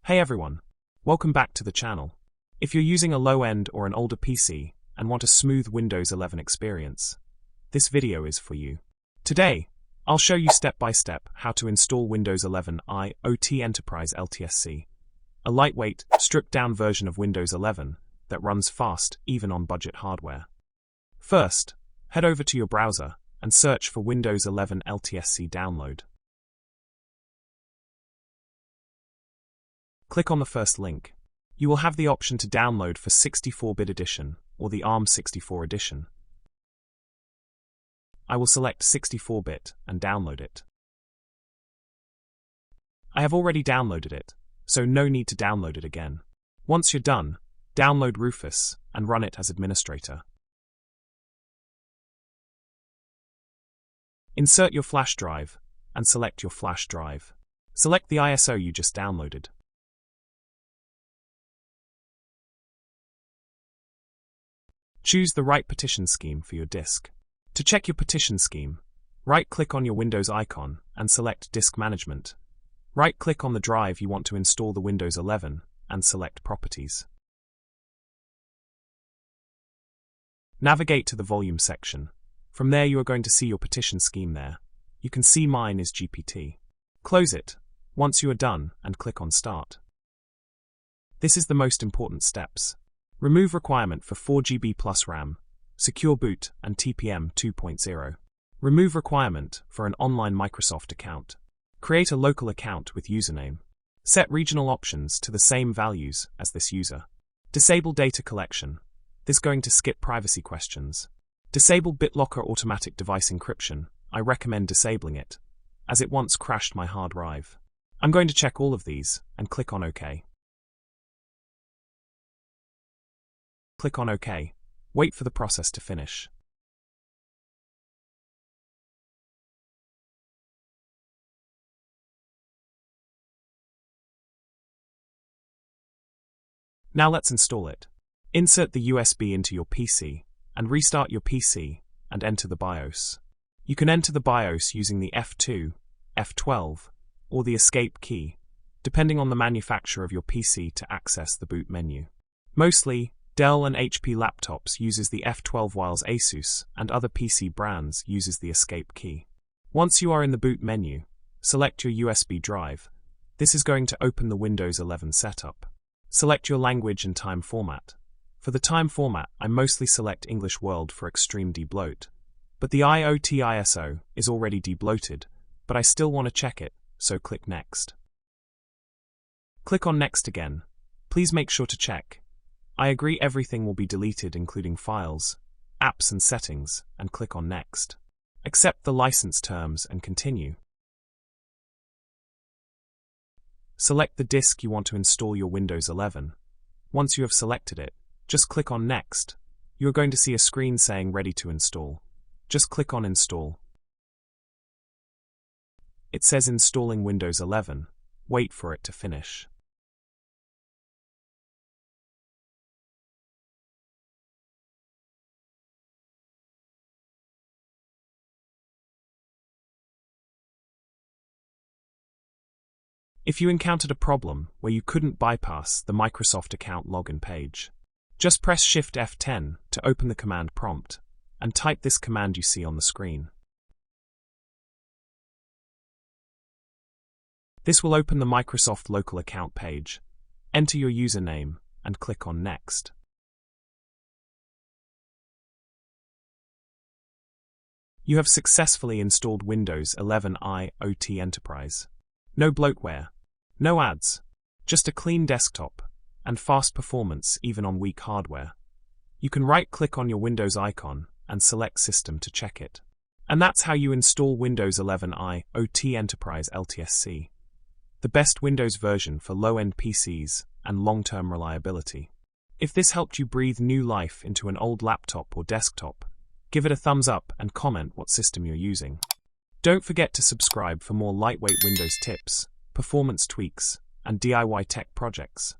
Hey everyone, welcome back to the channel. If you're using a low-end or an older PC and want a smooth Windows 11 experience, this video is for you. Today, I'll show you step-by-step how to install Windows 11 IoT Enterprise LTSC, a lightweight, stripped-down version of Windows 11 that runs fast even on budget hardware. First, head over to your browser and search for Windows 11 LTSC download. Click on the first link. You will have the option to download for 64-bit edition or the ARM64 edition. I will select 64-bit and download it. I have already downloaded it, so no need to download it again. Once you're done, download Rufus and run it as administrator. Insert your flash drive and select your flash drive. Select the ISO you just downloaded. Choose the right partition scheme for your disk. To check your partition scheme, right-click on your Windows icon and select Disk Management. Right-click on the drive you want to install the Windows 11 and select Properties. Navigate to the Volume section. From there you are going to see your partition scheme there. You can see mine is GPT. Close it once you are done and click on Start. This is the most important steps. Remove requirement for 4GB plus RAM, Secure Boot and TPM 2.0. Remove requirement for an online Microsoft account. Create a local account with username. Set regional options to the same values as this user. Disable data collection. This is going to skip privacy questions. Disable BitLocker automatic device encryption. I recommend disabling it, as it once crashed my hard drive. I'm going to check all of these and click on OK. Click on OK. Wait for the process to finish. Now let's install it. Insert the USB into your PC and restart your PC and enter the BIOS. You can enter the BIOS using the F2, F12, or the Escape key, depending on the manufacturer of your PC to access the boot menu. Mostly, Dell and HP laptops uses the F12 whilst Asus and other PC brands uses the Escape key. Once you are in the boot menu, select your USB drive. This is going to open the Windows 11 setup. Select your language and time format. For the time format, I mostly select English World for extreme debloat, but the IoT ISO is already debloated, but I still want to check it, so click Next. Click on Next again. Please make sure to check. I agree everything will be deleted including files, apps and settings, and click on Next. Accept the license terms and continue. Select the disk you want to install your Windows 11. Once you have selected it, just click on Next. You are going to see a screen saying Ready to install. Just click on Install. It says Installing Windows 11. Wait for it to finish. If you encountered a problem where you couldn't bypass the Microsoft account login page, just press Shift F10 to open the command prompt and type this command you see on the screen. This will open the Microsoft local account page. Enter your username and click on Next. You have successfully installed Windows 11 IoT Enterprise. No bloatware. No ads, just a clean desktop, and fast performance even on weak hardware. You can right-click on your Windows icon and select System to check it. And that's how you install Windows 11 IoT Enterprise LTSC, the best Windows version for low-end PCs and long-term reliability. If this helped you breathe new life into an old laptop or desktop, give it a thumbs up and comment what system you're using. Don't forget to subscribe for more lightweight Windows tips, performance tweaks, and DIY tech projects.